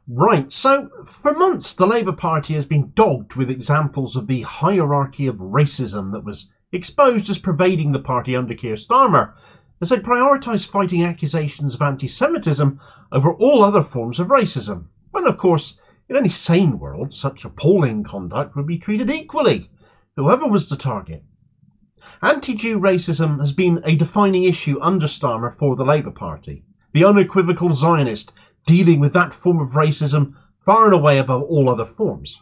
Right, so for months the Labour Party has been dogged with examples of the hierarchy of racism that was exposed as pervading the party under Keir Starmer, as they prioritised fighting accusations of anti-Semitism over all other forms of racism. When, of course, in any sane world, such appalling conduct would be treated equally, whoever was the target. Anti-Jew racism has been a defining issue under Starmer for the Labour Party, the unequivocal Zionist dealing with that form of racism far and away above all other forms.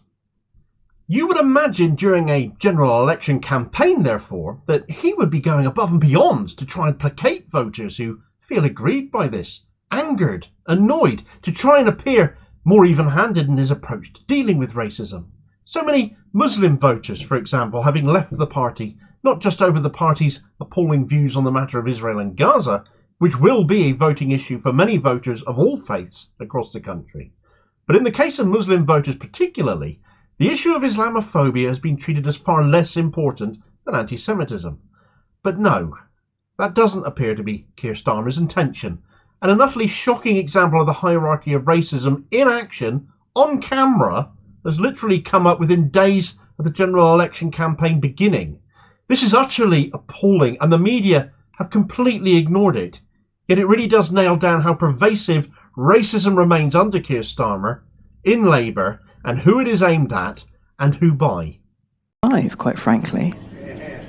You would imagine during a general election campaign, therefore, that he would be going above and beyond to try and placate voters who feel aggrieved by this, angered, annoyed, to try and appear more even-handed in his approach to dealing with racism. So many Muslim voters, for example, having left the party, not just over the party's appalling views on the matter of Israel and Gaza, which will be a voting issue for many voters of all faiths across the country. But in the case of Muslim voters particularly, the issue of Islamophobia has been treated as far less important than anti-Semitism. But no, that doesn't appear to be Keir Starmer's intention, and an utterly shocking example of the hierarchy of racism in action, on camera, has literally come up within days of the general election campaign beginning. This is utterly appalling, and the media have completely ignored it. Yet it really does nail down how pervasive racism remains under Keir Starmer, in Labour, and who it is aimed at, and who by. Quite frankly.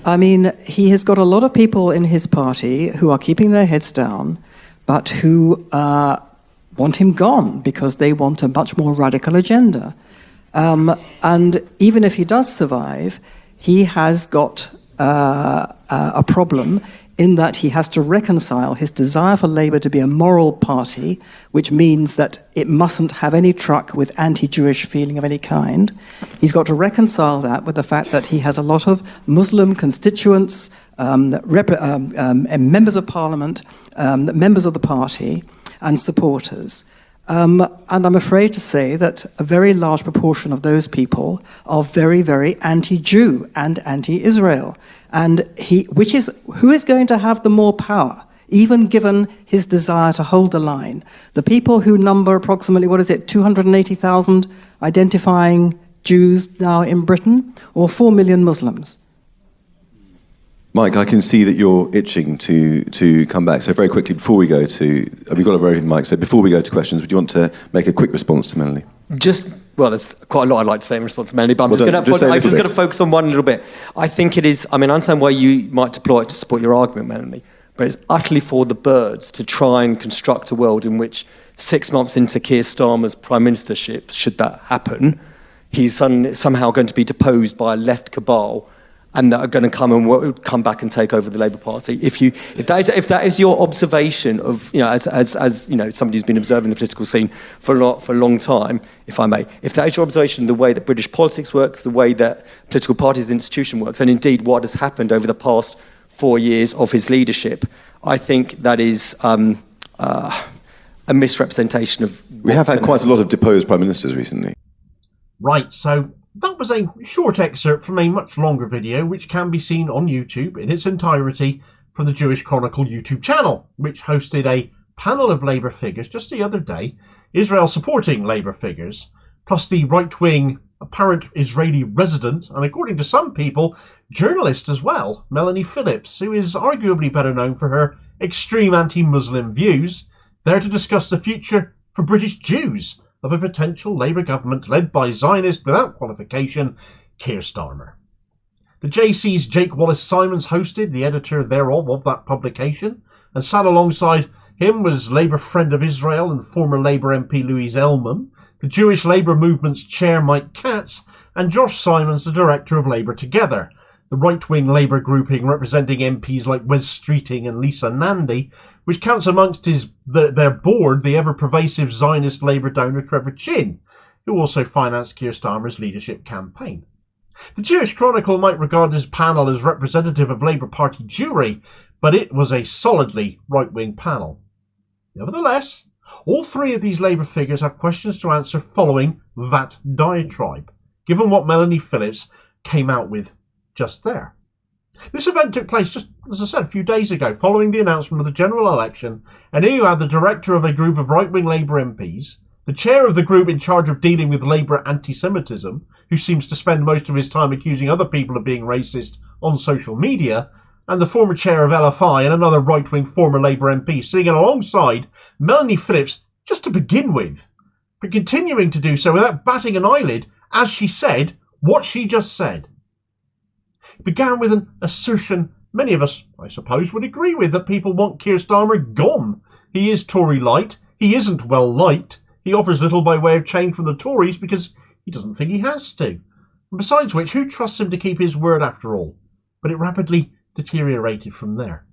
I mean, he has got a lot of people in his party who are keeping their heads down, but who want him gone because they want a much more radical agenda. And even if he does survive, he has got a problem in that he has to reconcile his desire for Labour to be a moral party, which means that it mustn't have any truck with anti-Jewish feeling of any kind. He's got to reconcile that with the fact that he has a lot of Muslim constituents, members of Parliament, members of the party, and supporters. And I'm afraid to say that a very large proportion of those people are very, very anti-Jew and anti-Israel. And who is going to have the more power, even given his desire to hold the line? The people who number approximately, 280,000 identifying Jews now in Britain, or 4 million Muslims? Mike, I can see that you're itching to come back. So very quickly, before we go to... We've got a very mic, so before we go to questions, would you want to make a quick response to Melanie? There's quite a lot I'd like to say in response to Melanie, but I'm just going to focus on one little bit. I think it is... I understand why you might deploy it to support your argument, Melanie, but it's utterly for the birds to try and construct a world in which 6 months into Keir Starmer's prime ministership, should that happen, he's somehow going to be deposed by a left cabal and that are going to come back and take over the Labour Party. If that is your observation of, as somebody who's been observing the political scene for a long time, if I may, if that is your observation of the way that British politics works, the way that political parties institution works, and indeed what has happened over the past 4 years of his leadership, I think that is a misrepresentation of... We have had quite a lot of deposed prime ministers recently. Right, so that was a short excerpt from a much longer video which can be seen on YouTube in its entirety from the Jewish Chronicle YouTube channel, which hosted a panel of Labour figures just the other day, Israel supporting Labour figures, plus the right-wing apparent Israeli resident, and according to some people, journalist as well, Melanie Phillips, who is arguably better known for her extreme anti-Muslim views, there to discuss the future for British Jews of a potential Labour government led by Zionist, without qualification, Keir Starmer. The JC's Jake Wallace-Simons hosted, the editor thereof of that publication, and sat alongside him was Labour Friend of Israel and former Labour MP Louise Ellman, the Jewish Labour Movement's chair Mike Katz, and Josh Simons, the director of Labour Together, the right-wing Labour grouping representing MPs like Wes Streeting and Lisa Nandy, which counts amongst their board the ever-pervasive Zionist Labour donor Trevor Chin, who also financed Keir Starmer's leadership campaign. The Jewish Chronicle might regard this panel as representative of Labour Party Jewry, but it was a solidly right-wing panel. Nevertheless, all three of these Labour figures have questions to answer following that diatribe, given what Melanie Phillips came out with just there. This event took place just, as I said, a few days ago, following the announcement of the general election, and here you had the director of a group of right-wing Labour MPs, The chair of the group in charge of dealing with Labour anti-Semitism, who seems to spend most of his time accusing other people of being racist on social media, and the former chair of LFI and another right-wing former Labour MP sitting alongside Melanie Phillips just to begin with, but continuing to do so without batting an eyelid as she said what she just said. It began with an assertion many of us, I suppose, would agree with, that people want Keir Starmer gone. He is Tory light, he isn't well liked, he offers little by way of change from the Tories because he doesn't think he has to. And besides which, who trusts him to keep his word after all? But it rapidly deteriorated from there.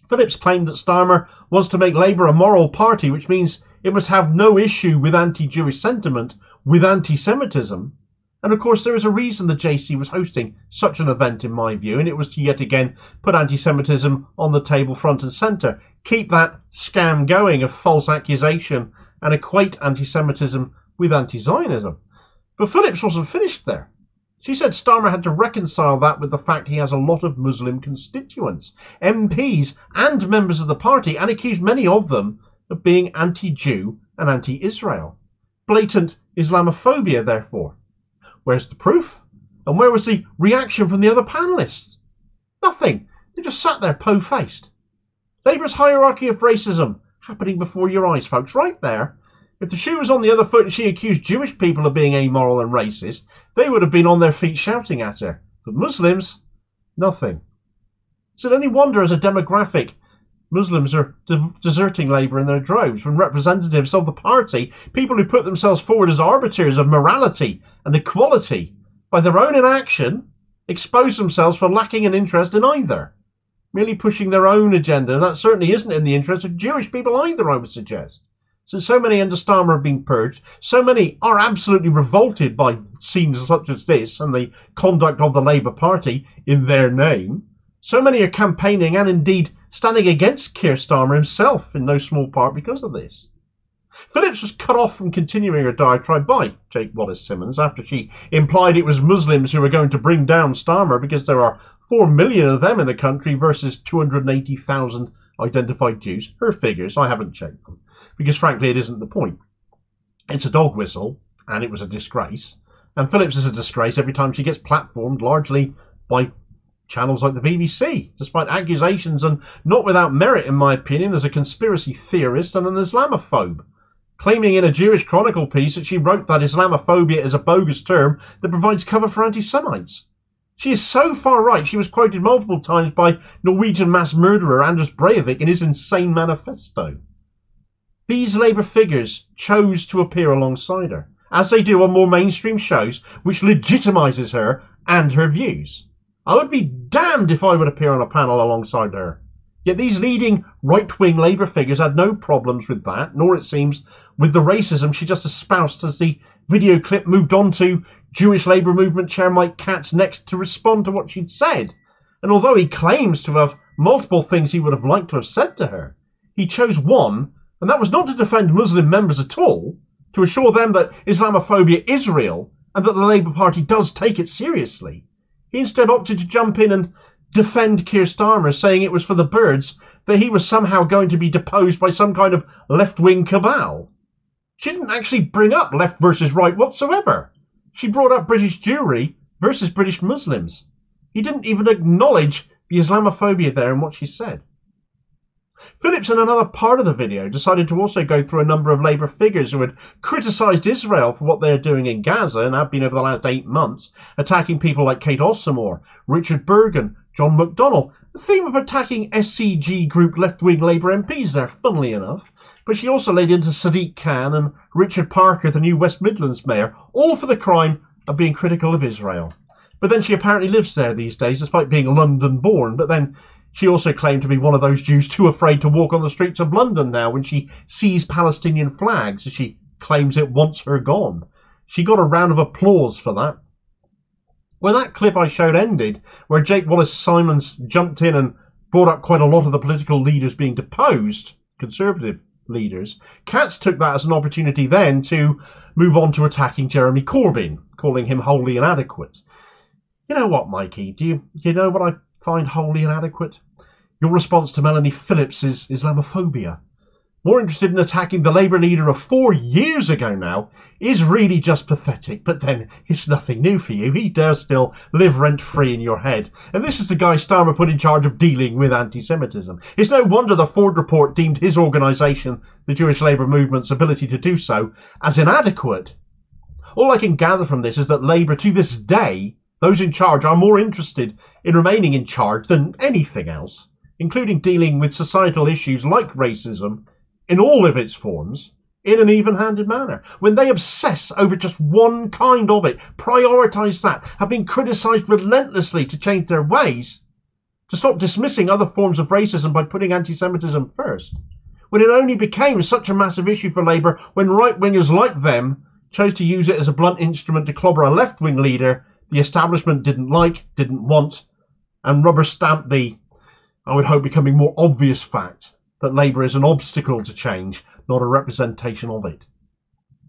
Phillips claimed that Starmer wants to make Labour a moral party, which means it must have no issue with anti-Jewish sentiment, with anti-Semitism. And of course there is a reason the JC was hosting such an event in my view, and it was to yet again put anti-Semitism on the table front and centre, keep that scam going of false accusation and equate anti-Semitism with anti-Zionism. But Phillips wasn't finished there. She said Starmer had to reconcile that with the fact he has a lot of Muslim constituents, MPs and members of the party, and accused many of them of being anti-Jew and anti-Israel. Blatant Islamophobia, therefore. Where's the proof? And where was the reaction from the other panellists? Nothing. They just sat there po-faced. Labour's hierarchy of racism happening before your eyes, folks, right there. If the shoe was on the other foot and she accused Jewish people of being amoral and racist, they would have been on their feet shouting at her. But Muslims, nothing. Is it any wonder as a demographic Muslims are deserting Labour in their droves when representatives of the party, people who put themselves forward as arbiters of morality and equality, by their own inaction, expose themselves for lacking an interest in either, merely pushing their own agenda, and that certainly isn't in the interest of Jewish people either, I would suggest. Since so many under Starmer have been purged, so many are absolutely revolted by scenes such as this and the conduct of the Labour Party in their name, so many are campaigning and indeed standing against Keir Starmer himself in no small part because of this. Phillips was cut off from continuing her diatribe by Jake Wallace-Simmons after she implied it was Muslims who were going to bring down Starmer because there are 4 million of them in the country versus 280,000 identified Jews. Her figures, I haven't checked them, because frankly it isn't the point. It's a dog whistle, and it was a disgrace, and Phillips is a disgrace every time she gets platformed, largely by channels like the BBC, despite accusations, and not without merit in my opinion, as a conspiracy theorist and an Islamophobe, claiming in a Jewish Chronicle piece that she wrote that Islamophobia is a bogus term that provides cover for anti-Semites. She is so far right she was quoted multiple times by Norwegian mass murderer Anders Breivik in his insane manifesto. These Labour figures chose to appear alongside her, as they do on more mainstream shows, which legitimises her and her views. I would be damned if I would appear on a panel alongside her. Yet these leading right-wing Labour figures had no problems with that, nor it seems with the racism she just espoused as the video clip moved on to Jewish Labour Movement Chair Mike Katz next to respond to what she'd said. And although he claims to have multiple things he would have liked to have said to her, he chose one, and that was not to defend Muslim members at all, to assure them that Islamophobia is real and that the Labour Party does take it seriously. He instead opted to jump in and defend Keir Starmer, saying it was for the birds that he was somehow going to be deposed by some kind of left-wing cabal. She didn't actually bring up left versus right whatsoever. She brought up British Jewry versus British Muslims. He didn't even acknowledge the Islamophobia there in what she said. Phillips, in another part of the video, decided to also go through a number of Labour figures who had criticised Israel for what they are doing in Gaza and have been over the last 8 months, attacking people like Kate Ossamore, Richard Bergen, John McDonnell. The theme of attacking SCG group left-wing Labour MPs there, funnily enough. But she also laid into Sadiq Khan and Richard Parker, the new West Midlands mayor, all for the crime of being critical of Israel. But then she apparently lives there these days, despite being London-born. But then she also claimed to be one of those Jews too afraid to walk on the streets of London now when she sees Palestinian flags, as she claims it wants her gone. She got a round of applause for that. When that clip I showed ended, where Jake Wallace-Simons jumped in and brought up quite a lot of the political leaders being deposed, Conservative leaders, Katz took that as an opportunity then to move on to attacking Jeremy Corbyn, calling him wholly inadequate. You know what, Mikey? Do you know what I find wholly inadequate? Your response to Melanie Phillips' Islamophobia. more interested in attacking the Labour leader of 4 years ago now, is really just pathetic. But then it's nothing new for you. He does still live rent-free in your head. And this is the guy Starmer put in charge of dealing with anti-Semitism. It's no wonder the Ford report deemed his organisation, the Jewish Labour Movement's ability to do so, as inadequate. All I can gather from this is that Labour, to this day, those in charge are more interested in remaining in charge than anything else, including dealing with societal issues like racism in all of its forms, in an even-handed manner. When they obsess over just one kind of it, prioritise that, have been criticised relentlessly to change their ways, to stop dismissing other forms of racism by putting anti-Semitism first, when it only became such a massive issue for Labour when right-wingers like them chose to use it as a blunt instrument to clobber a left-wing leader the establishment didn't like, didn't want, and rubber-stamp the, I would hope, becoming more obvious fact that Labour is an obstacle to change, not a representation of it.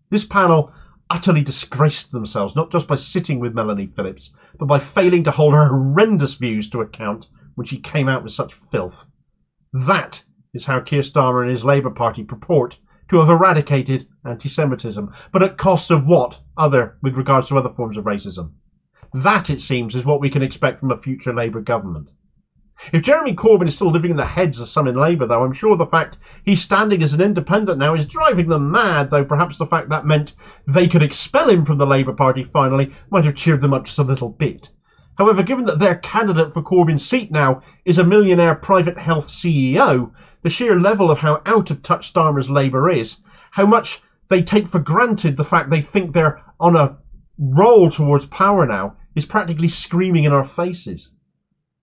This panel utterly disgraced themselves, not just by sitting with Melanie Phillips, but by failing to hold her horrendous views to account when she came out with such filth. That is how Keir Starmer and his Labour Party purport to have eradicated anti-Semitism, but at cost of what other with regards to other forms of racism? That, it seems, is what we can expect from a future Labour government. If Jeremy Corbyn is still living in the heads of some in Labour, though, I'm sure the fact he's standing as an independent now is driving them mad, though perhaps the fact that meant they could expel him from the Labour Party finally might have cheered them up just a little bit. However, given that their candidate for Corbyn's seat now is a millionaire private health CEO, the sheer level of how out of touch Starmer's Labour is, how much they take for granted the fact they think they're on a roll towards power now, is practically screaming in our faces.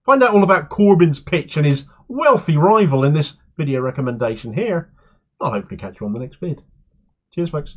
Find out all about Corbyn's pitch and his wealthy rival in this video recommendation here. I'll hopefully catch you on the next vid. Cheers, folks.